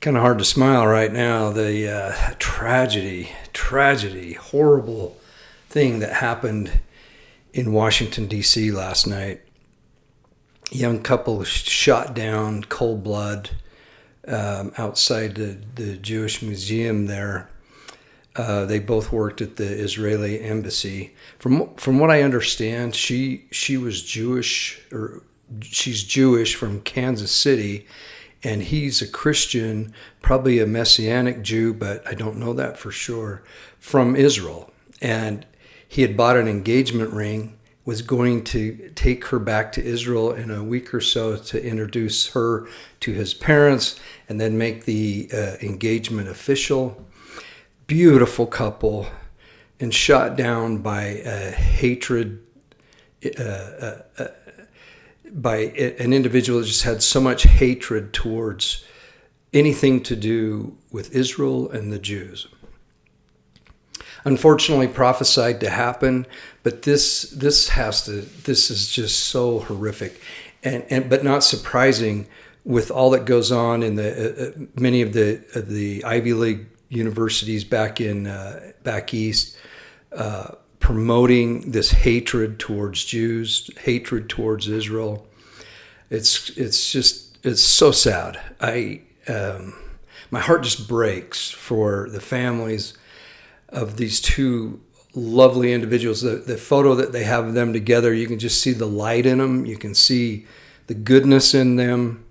kind of hard to smile right now. The tragedy, horrible thing that happened in Washington, D.C. last night. A young couple was shot down, cold blood, outside the Jewish museum there. They both worked at the Israeli embassy. From what I understand, she was Jewish, or she's Jewish from Kansas City, and he's a Christian, probably a Messianic Jew, but I don't know that for sure, from Israel. And he had bought an engagement ring, was going to take her back to Israel in a week or so to introduce her to his parents and then make the engagement official. Beautiful couple, and shot down by hatred, by an individual that just had so much hatred towards anything to do with Israel and the Jews. Unfortunately, prophesied to happen, but this is just so horrific, and but not surprising with all that goes on in the many of the Ivy League universities back east, promoting this hatred towards Jews, hatred towards Israel. It's so sad. My heart just breaks for the families of these two lovely individuals. The photo that they have of them together, you can just see the light in them. You can see the goodness in them,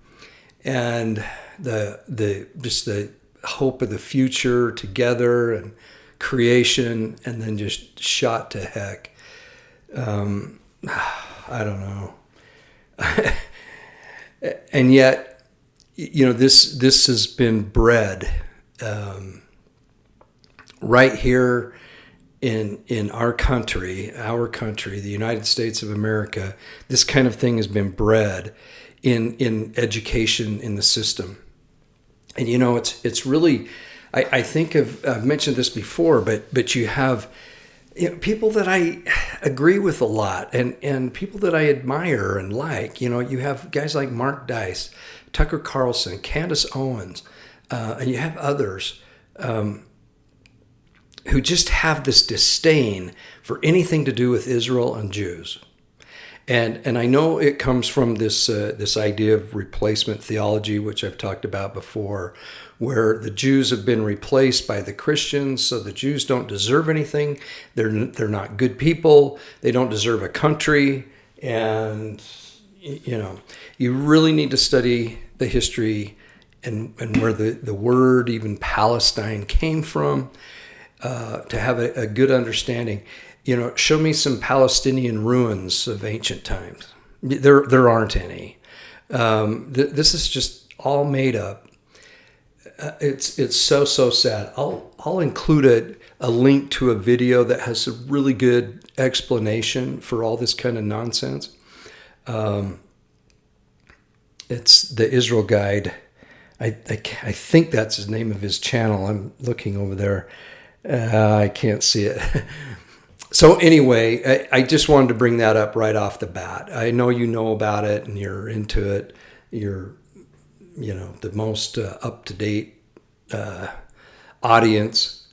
and the hope of the future together and creation, and then just shot to heck. I don't know. And yet, this has been bred right here in our country, the United States of America. This kind of thing has been bred in education, in the system. And it's really, I think I've mentioned this before, but you have people that I agree with a lot, and people that I admire and like. You have guys like Mark Dice, Tucker Carlson, Candace Owens, and you have others who just have this disdain for anything to do with Israel and Jews. And I know it comes from this idea of replacement theology, which I've talked about before, where the Jews have been replaced by the Christians, so the Jews don't deserve anything. They're not good people. They don't deserve a country. And you really need to study the history and where the word, even Palestine, came from, to have a good understanding. Show me some Palestinian ruins of ancient times. There aren't any. This is just all made up. It's so sad. I'll include a link to a video that has a really good explanation for all this kind of nonsense. It's the Israel Guide. I think that's the name of his channel. I'm looking over there. I can't see it. So anyway, I just wanted to bring that up right off the bat. I know you know about it and you're into it. You're, the most up-to-date audience.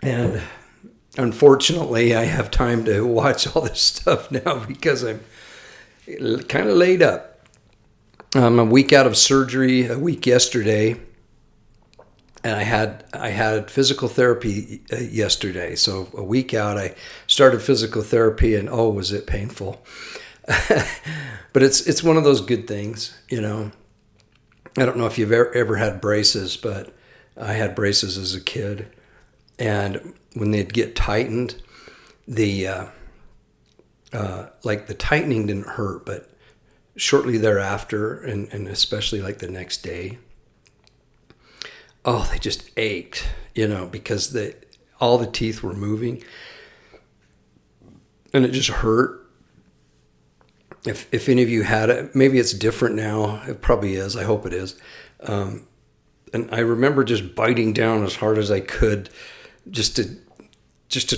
And unfortunately, I have time to watch all this stuff now because I'm kind of laid up. I'm a week out of surgery, a week yesterday. And I had physical therapy yesterday. So a week out, I started physical therapy, and was it painful? But it's one of those good things, I don't know if you've ever had braces, but I had braces as a kid, and when they'd get tightened, the tightening didn't hurt, but shortly thereafter, and especially like the next day, they just ached, because all the teeth were moving, and it just hurt. If any of you had it, maybe it's different now. It probably is. I hope it is. And I remember just biting down as hard as I could, just to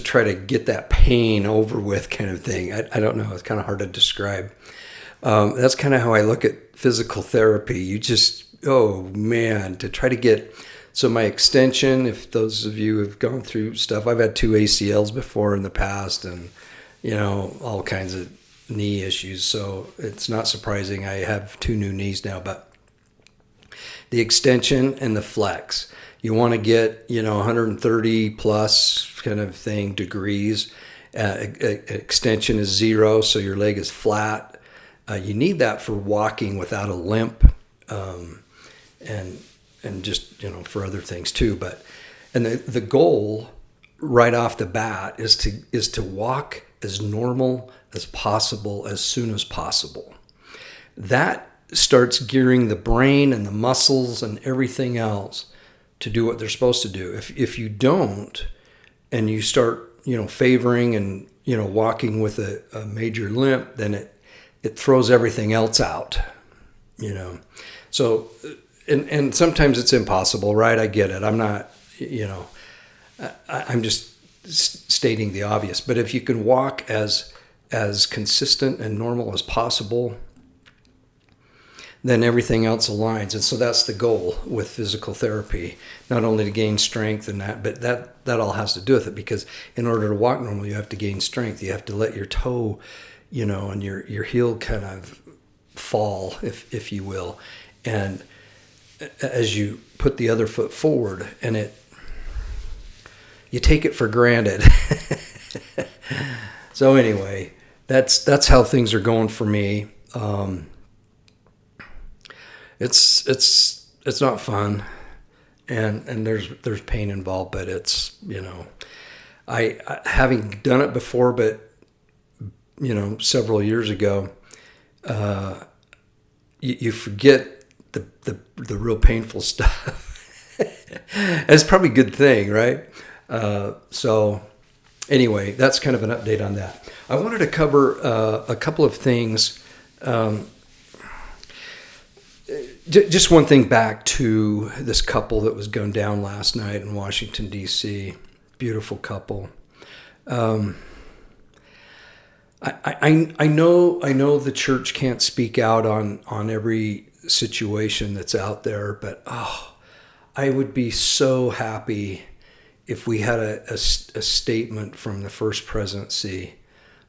try to get that pain over with, kind of thing. I don't know. It's kind of hard to describe. That's kind of how I look at physical therapy. You just, oh man, to try to get, so my extension, if those of you have gone through stuff, I've had 2 ACLs before in the past and, all kinds of knee issues. So it's not surprising I have 2 new knees now, but the extension and the flex, you want to get, 130 plus kind of thing degrees. Extension is 0, so your leg is flat. You need that for walking without a limp, and just for other things too. And the goal right off the bat is to walk as normal as possible as soon as possible. That starts gearing the brain and the muscles and everything else to do what they're supposed to do. If you don't, and you start favoring and walking with a major limp, then it throws everything else out. So and sometimes it's impossible, right? I get it. I'm not, I'm just stating the obvious. But if you can walk as consistent and normal as possible, then everything else aligns. And so that's the goal with physical therapy, not only to gain strength and that, but that all has to do with it, because in order to walk normal, you have to gain strength. You have to let your toe, and your heel kind of fall, if you will. And as you put the other foot forward, and you take it for granted. So anyway, that's how things are going for me. It's not fun, and there's pain involved, but it's I having done it before, but several years ago, you forget the real painful stuff. It's probably a good thing, right? So anyway, that's kind of an update on that. I wanted to cover a couple of things. Just one thing back to this couple that was gunned down last night in Washington, D.C. Beautiful couple. I know the church can't speak out on every situation that's out there, but I would be so happy if we had a statement from the First Presidency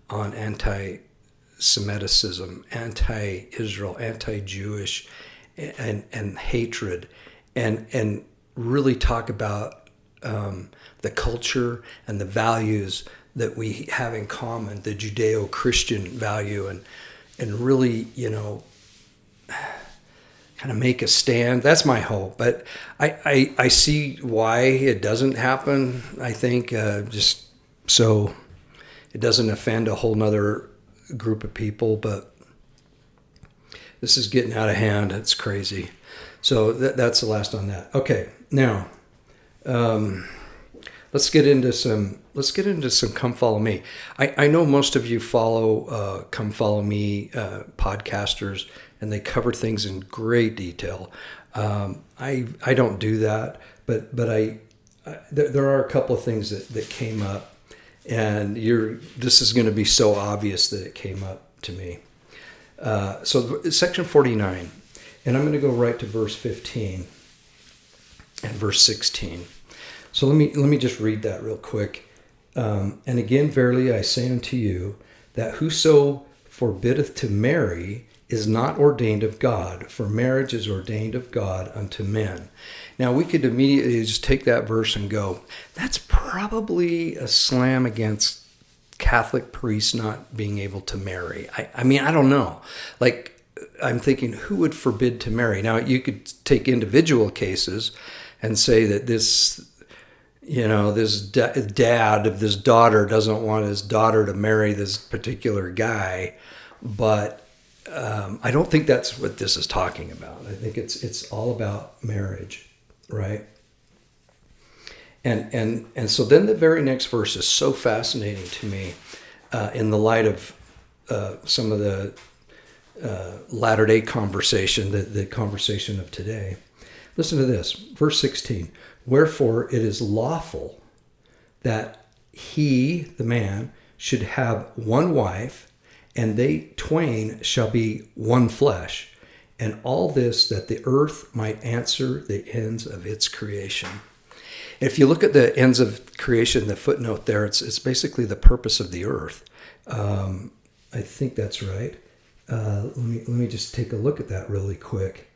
on anti-Semitism, anti-Israel, anti-Jewish, and hatred, and really talk about the culture and the values that we have in common, the Judeo-Christian value, and really, kind of make a stand. That's my hope. But I see why it doesn't happen, I think, just so it doesn't offend a whole nother group of people. But this is getting out of hand. It's crazy. So that's the last on that. Okay, now let's get into some Come Follow Me. I know most of you follow Come Follow Me podcasters, and they cover things in great detail. I don't do that, but there are a couple of things that came up, and this is going to be so obvious that it came up to me. So section 49, and I'm going to go right to verse 15 and verse 16. So let me just read that real quick. And again, verily I say unto you, that whoso forbiddeth to marry is not ordained of God, for marriage is ordained of God unto men. Now we could immediately just take that verse and go, that's probably a slam against Catholic priests not being able to marry. I mean, I don't know. Like, I'm thinking, who would forbid to marry? Now you could take individual cases and say that this dad of this daughter doesn't want his daughter to marry this particular guy, but I don't think that's what this is talking about. I think it's all about marriage, right? And so then the very next verse is so fascinating to me in the light of some of the Latter-day conversation, the conversation of today. Listen to this, verse 16. Wherefore it is lawful that he, the man, should have one wife, and they twain shall be one flesh. And all this that the earth might answer the ends of its creation. If you look at the ends of creation, the footnote there, it's basically the purpose of the earth. I think that's right. Let me just take a look at that really quick.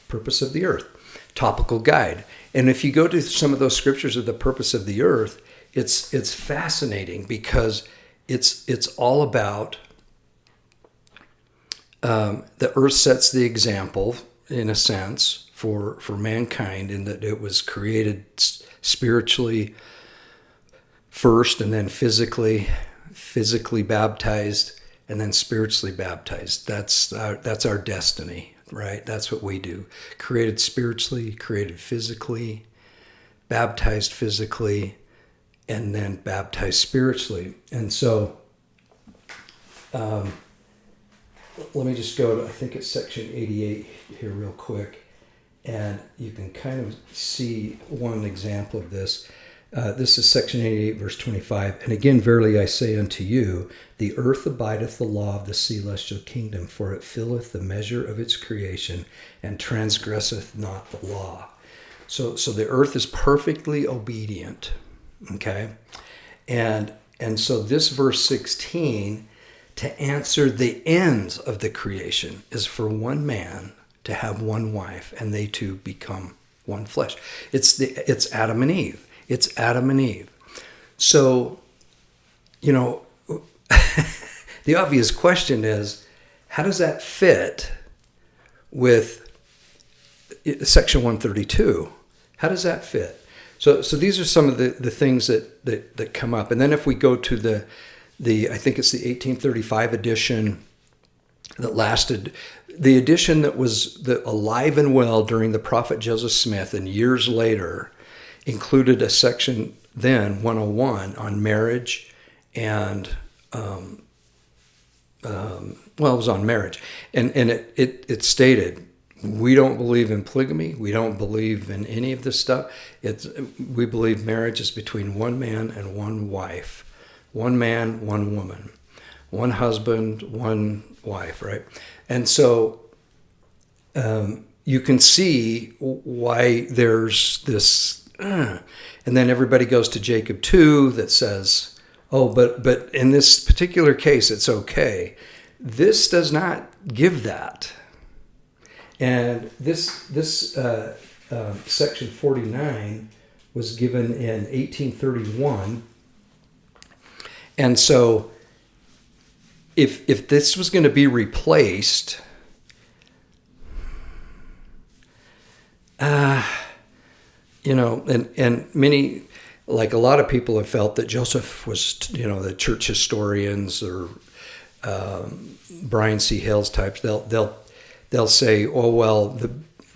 Purpose of the earth. Topical guide. And if you go to some of those scriptures of the purpose of the earth, it's fascinating because it's all about the earth sets the example, in a sense, for mankind, in that it was created spiritually first, and then physically baptized, and then spiritually baptized. That's our destiny, right? That's what we do. Created spiritually, created physically, baptized physically, and then baptized spiritually. And so, let me just go to, I think it's section 88 here real quick, and you can kind of see one example of this. This is section 88, verse 25. And again, verily I say unto you, the earth abideth the law of the celestial kingdom, for it filleth the measure of its creation, and transgresseth not the law. So the earth is perfectly obedient, okay? And so this verse 16, to answer the ends of the creation, is for one man to have one wife, and they two become one flesh. It's Adam and Eve. It's Adam and Eve. So, the obvious question is, how does that fit with section 132? How does that fit? So these are some of the things that come up. And then if we go to the I think it's the 1835 edition that lasted, the edition that was alive and well during the prophet Joseph Smith, and years later included a section then, 101, on marriage and, it was on marriage. And it stated, we don't believe in polygamy. We don't believe in any of this stuff. We believe marriage is between one man and one wife. One man, one woman. One husband, one wife, right? And so you can see why there's this... and then everybody goes to Jacob 2 that says, oh, but in this particular case, it's okay. This does not give that. And this section 49 was given in 1831. And so if this was going to be replaced, and many, like a lot of people have felt that Joseph was, the church historians or Brian C. Hales types, they'll say, oh, well,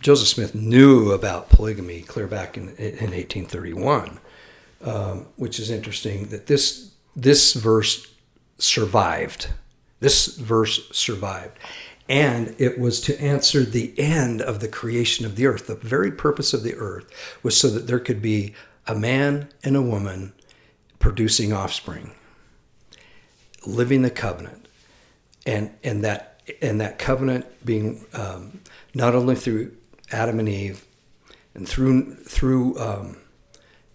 Joseph Smith knew about polygamy clear back in 1831, which is interesting that this verse survived. This verse survived. And it was to answer the end of the creation of the earth. The very purpose of the earth was so that there could be a man and a woman producing offspring, living the covenant. And that covenant being not only through Adam and Eve and through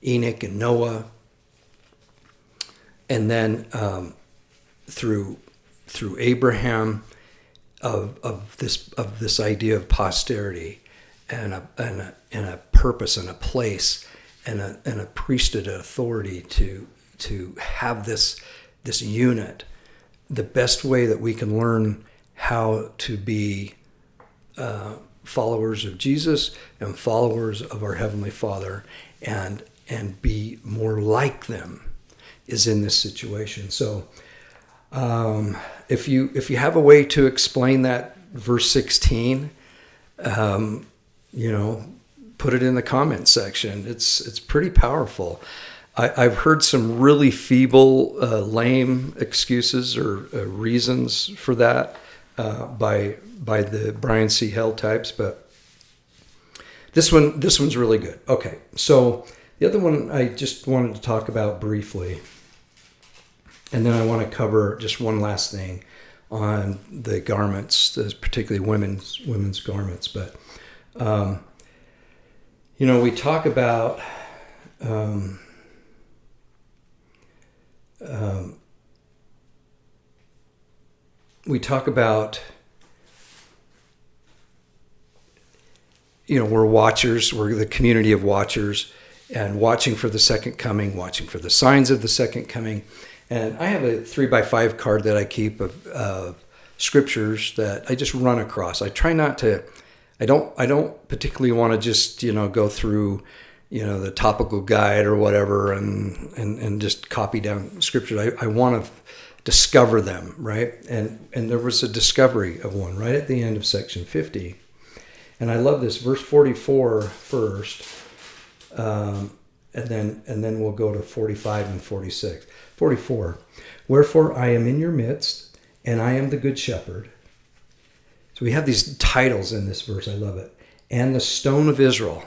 Enoch and Noah, and then through Abraham, of this idea of posterity and a purpose and a place and a priesthood authority to have this unit. The best way that we can learn how to be followers of Jesus and followers of our Heavenly Father and be more like them is in this situation. So if you have a way to explain that verse 16, put it in the comment section. It's pretty powerful. I've heard some really feeble, lame excuses or reasons for that by the Brian C. Hale types, but this one's really good. Okay, so the other one I just wanted to talk about briefly And then I want to cover just one last thing on the garments, particularly women's garments. But we talk about we're watchers, we're the community of watchers, and watching for the second coming, watching for the signs of the second coming. And I have a 3x5 card that I keep of scriptures that I just run across. I try not to, I don't particularly want to just, go through, the topical guide or whatever and just copy down scriptures. I want to discover them, right? And there was a discovery of one right at the end of section 50. And I love this, verse 44 first, and then we'll go to 45 and 46. 44, wherefore I am in your midst, and I am the good shepherd. So we have these titles in this verse, I love it. And the stone of Israel,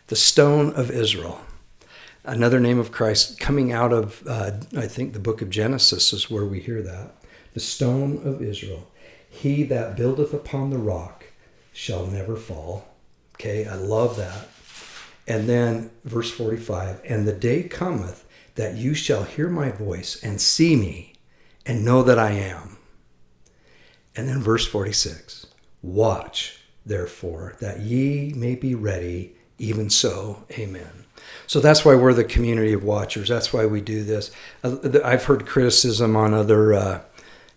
the stone of Israel, another name of Christ coming out of, I think the book of Genesis is where we hear that. The stone of Israel, he that buildeth upon the rock shall never fall. Okay, I love that. And then verse 45, and the day cometh that you shall hear my voice and see me and know that I am. And then verse 46, watch therefore that ye may be ready, even so, amen. So that's why we're the community of watchers. That's why we do this. I've heard criticism on other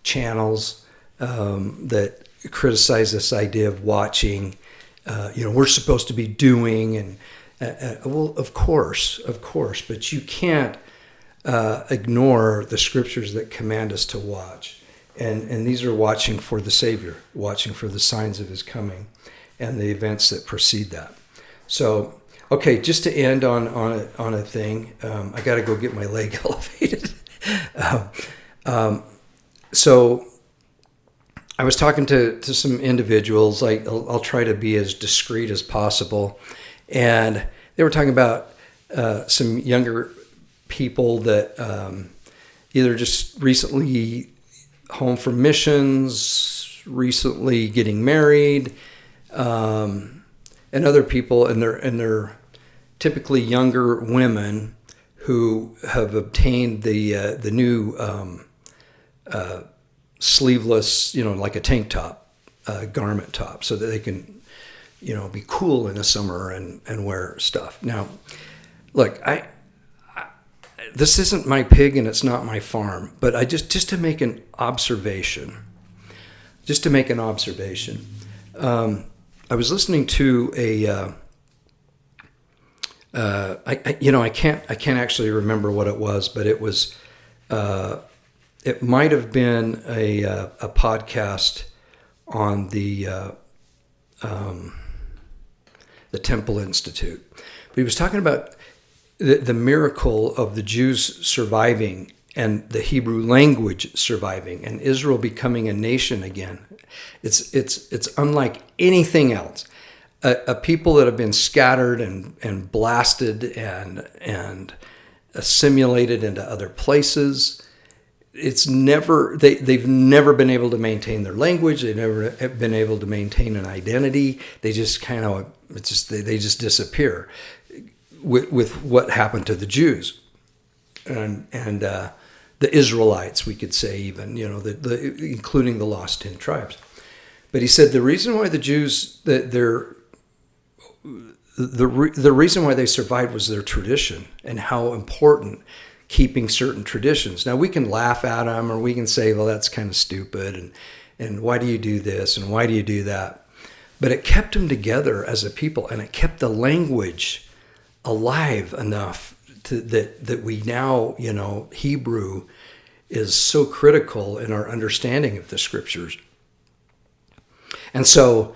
channels that criticize this idea of watching. We're supposed to be doing, and well, of course, but you can't ignore the scriptures that command us to watch. And these are watching for the Savior, watching for the signs of his coming and the events that precede that. So, okay, just to end on a thing, I got to go get my leg elevated. So I was talking to some individuals. I'll try to be as discreet as possible. And they were talking about some younger people that either just recently home from missions, recently getting married, and other people, and they're typically younger women who have obtained the new sleeveless, like a tank top, garment top, so that they can, be cool in the summer and wear stuff. Now, look, this isn't my pig and it's not my farm, but I just to make an observation. I was listening to I can't actually remember what it was, but it was it might have been a podcast on the Temple Institute. But he was talking about the miracle of the Jews surviving and the Hebrew language surviving and Israel becoming a nation again. It's unlike anything else. A people that have been scattered and blasted and assimilated into other places. It's never they've never been able to maintain their language. They've never been able to maintain an identity. They just they just disappear with what happened to the Jews and the Israelites, we could say, even including the lost 10 tribes. But he said the reason why the Jews the reason why they survived was their tradition and how important keeping certain traditions. Now we can laugh at them, or we can say, well, that's kind of stupid, and why do you do this and why do you do that? But it kept them together as a people, and it kept the language alive enough that we now, Hebrew is so critical in our understanding of the scriptures. And so,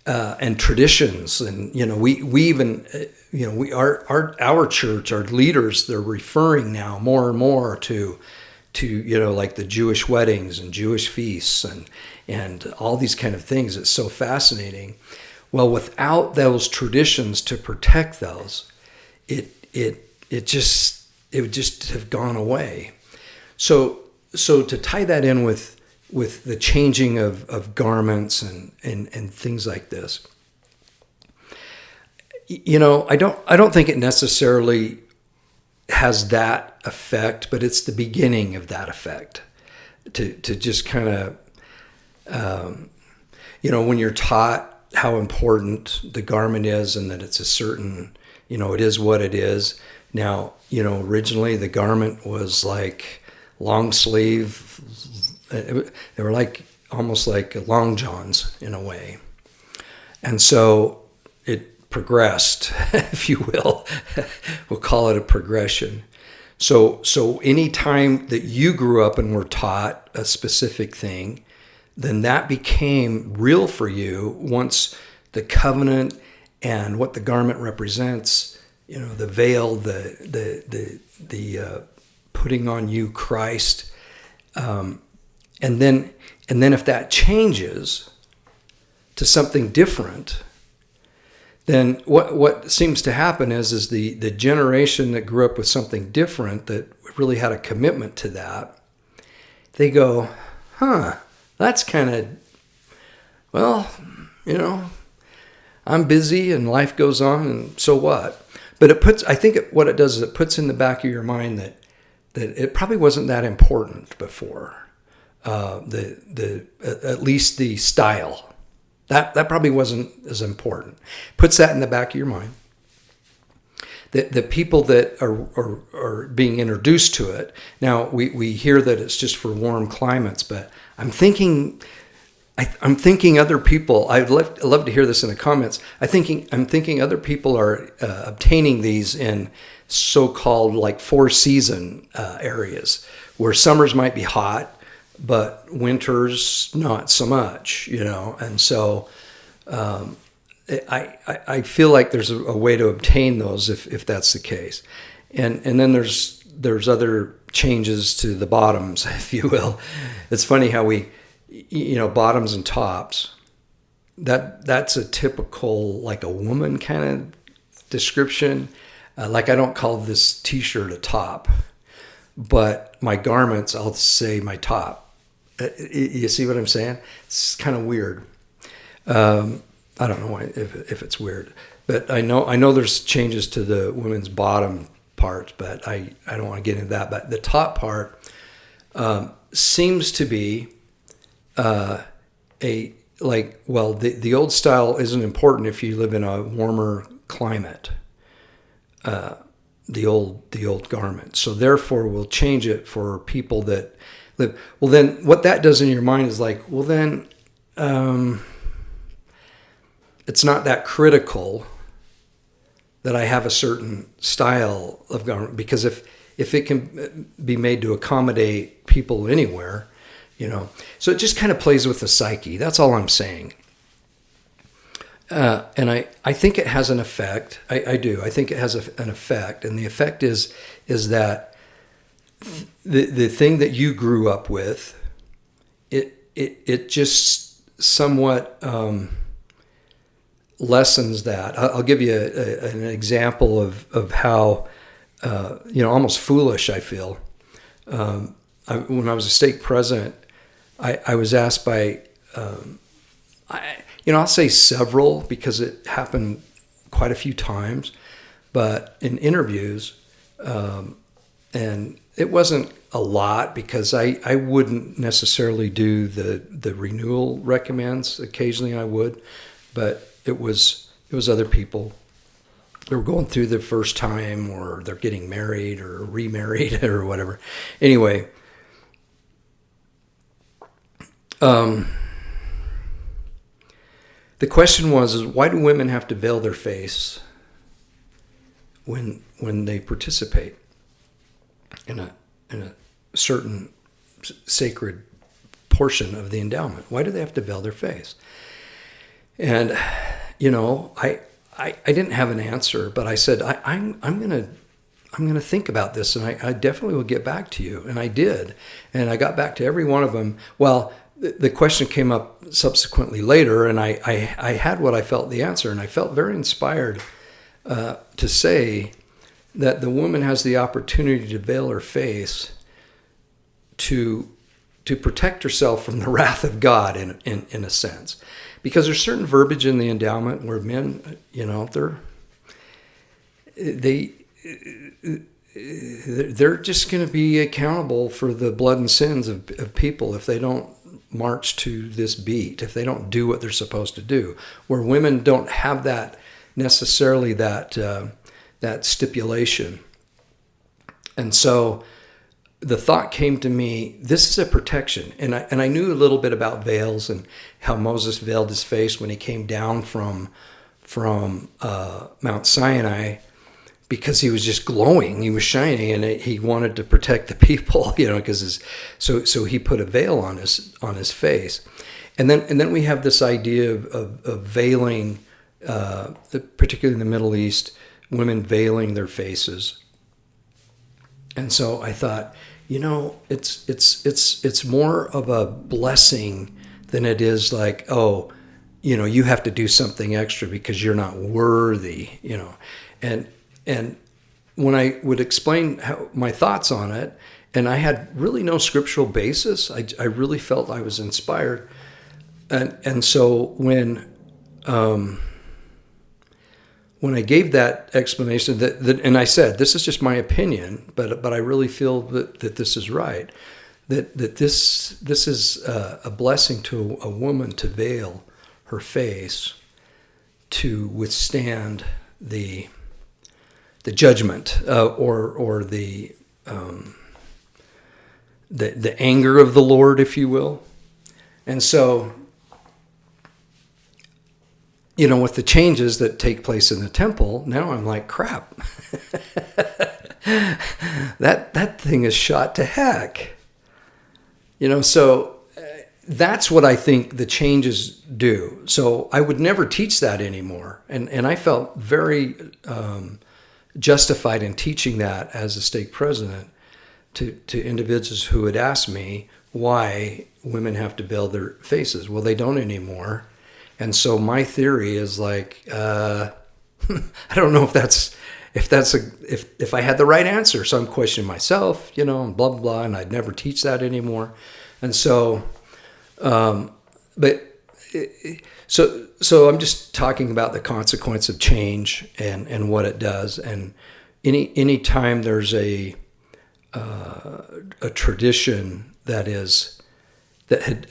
and traditions, and we even, our church, our leaders, they're referring now more and more to like the Jewish weddings and Jewish feasts and all these kind of things. It's so fascinating. Well, without those traditions to protect those, it would just have gone away. So so to tie that in with the changing of garments and things like this, I don't think it necessarily has that effect, but it's the beginning of that effect. To just kind of, when you're taught how important the garment is and that it's a certain, it is what it is. Now, originally the garment was like long sleeve. They were like almost like long johns in a way. And so it progressed, if you will. We'll call it a progression. So any time that you grew up and were taught a specific thing, then that became real for you once the covenant and what the garment represents, the veil, the putting on you Christ, and then if that changes to something different, then what seems to happen is the generation that grew up with something different, that really had a commitment to that, they go, that's kind of, well, I'm busy and life goes on, and so what? But what it does is it puts in the back of your mind that it probably wasn't that important before. At least the style. That probably wasn't as important. Puts that in the back of your mind. The people that are being introduced to it. Now we hear that it's just for warm climates, but I'm thinking other people. I'd love to hear this in the comments. I'm thinking other people are obtaining these in so-called like 4-season areas where summers might be hot, but winters not so much, and so I feel like there's a way to obtain those if that's the case, and then there's other changes to the bottoms, if you will. It's funny how we, bottoms and tops. That's a typical like a woman kind of description. Like I don't call this T-shirt a top, but my garments, I'll say my top. You see what I'm saying? It's kind of weird. I don't know why, if it's weird, but I know there's changes to the women's bottom part, but I don't want to get into that. But the top part seems to be the old style isn't important if you live in a warmer climate. The old garment. So therefore we'll change it for people that live. Well, then what that does in your mind is like, well then it's not that critical that I have a certain style of garment, because if it can be made to accommodate people anywhere, so it just kind of plays with the psyche. That's all I'm saying. And I think it has an effect. I do. I think it has an effect. And the effect is that the thing that you grew up with, it just somewhat lessens that. I'll give you an example of how, almost foolish I feel. When I was a stake president, I was asked by... I'll say several because it happened quite a few times, but in interviews, and it wasn't a lot because I wouldn't necessarily do the renewal recommends. Occasionally I would, but it was other people. They were going through their first time, or they're getting married or remarried or whatever. Anyway, the question was, why do women have to veil their face when they participate in a certain sacred portion of the endowment? Why do they have to veil their face? And I didn't have an answer, but I said I'm gonna think about this, and I definitely will get back to you. And I did, and I got back to every one of them. Well, the question came up subsequently later, and I had what I felt the answer, and I felt very inspired to say that the woman has the opportunity to veil her face to protect herself from the wrath of God in a sense, because there's certain verbiage in the endowment where men, they're just going to be accountable for the blood and sins of people if they don't march to this beat, if they don't do what they're supposed to do. Where women don't have that necessarily that stipulation. And so the thought came to me, this is a protection. And I knew a little bit about veils and how Moses veiled his face when he came down from Mount Sinai, because he was just glowing, he was shining, and he wanted to protect the people, because so he put a veil on his face. And then we have this idea of veiling, particularly in the Middle East, women veiling their faces. And so I thought, it's more of a blessing than it is like, you have to do something extra because you're not worthy, And when I would explain my thoughts on it, and I had really no scriptural basis, I really felt I was inspired. And so when I gave that explanation, and I said, this is just my opinion, but I really feel that this is right, that this is a blessing to a woman to veil her face to withstand the judgment or the anger of the Lord, if you will. And so, with the changes that take place in the temple, now I'm like, crap, that thing is shot to heck. So that's what I think the changes do. So I would never teach that anymore. And I felt very justified in teaching that as a stake president to individuals who had asked me why women have to veil their faces. Well, they don't anymore. And so my theory is like, I don't know if I had the right answer. So I'm questioning myself, and blah, blah, blah, and I'd never teach that anymore. And so, so I'm just talking about the consequence of change and what it does. And any time there's a tradition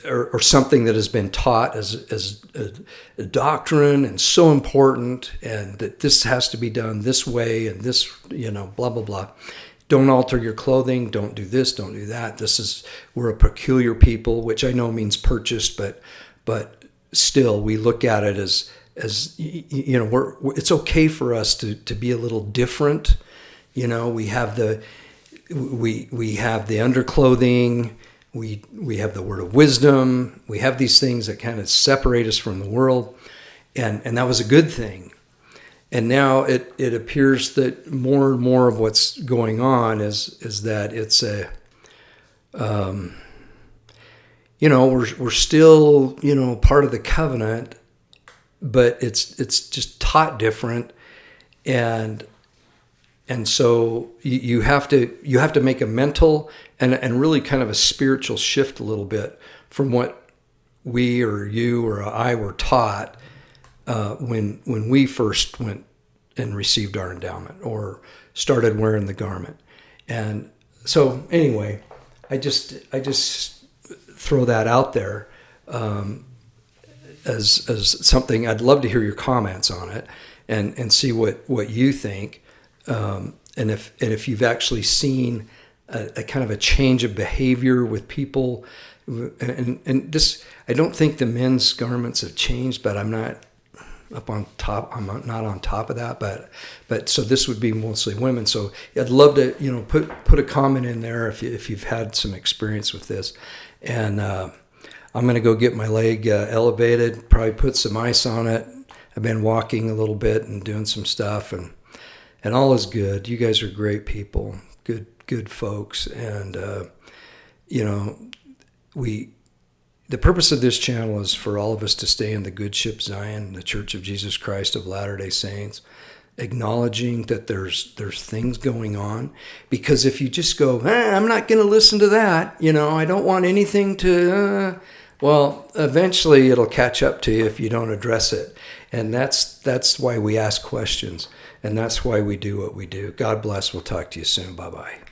or something that has been taught as a doctrine and so important, and that this has to be done this way and this, blah, blah, blah. Don't alter your clothing. Don't do this. Don't do that. We're a peculiar people, which I know means purchased, but still we look at it as it's okay for us to be a little different. We have the underclothing. We have the word of wisdom. We have these things that kind of separate us from the world, and that was a good thing. And now it appears that more and more of what's going on is that it's we're still part of the covenant, but it's just taught different, and so you have to make a mental and really kind of a spiritual shift a little bit from what we or you or I were taught when we first went and received our endowment or started wearing the garment. And so anyway, I just throw that out there as something. I'd love to hear your comments on it and see what you think. And if you've actually seen a kind of a change of behavior with people, and this, I don't think the men's garments have changed, but I'm not up on top. I'm not on top of that, but so this would be mostly women. So I'd love to put a comment in there if you've had some experience with this, and I'm gonna go get my leg elevated, probably put some ice on it. I've been walking a little bit and doing some stuff, and all is good. You guys are great people, good folks, and the purpose of this channel is for all of us to stay in the good ship Zion, the Church of Jesus Christ of Latter-day Saints, acknowledging that there's things going on. Because if you just go, I'm not going to listen to that, I don't want anything to, well, eventually it'll catch up to you if you don't address it. And that's why we ask questions. And that's why we do what we do. God bless. We'll talk to you soon. Bye-bye.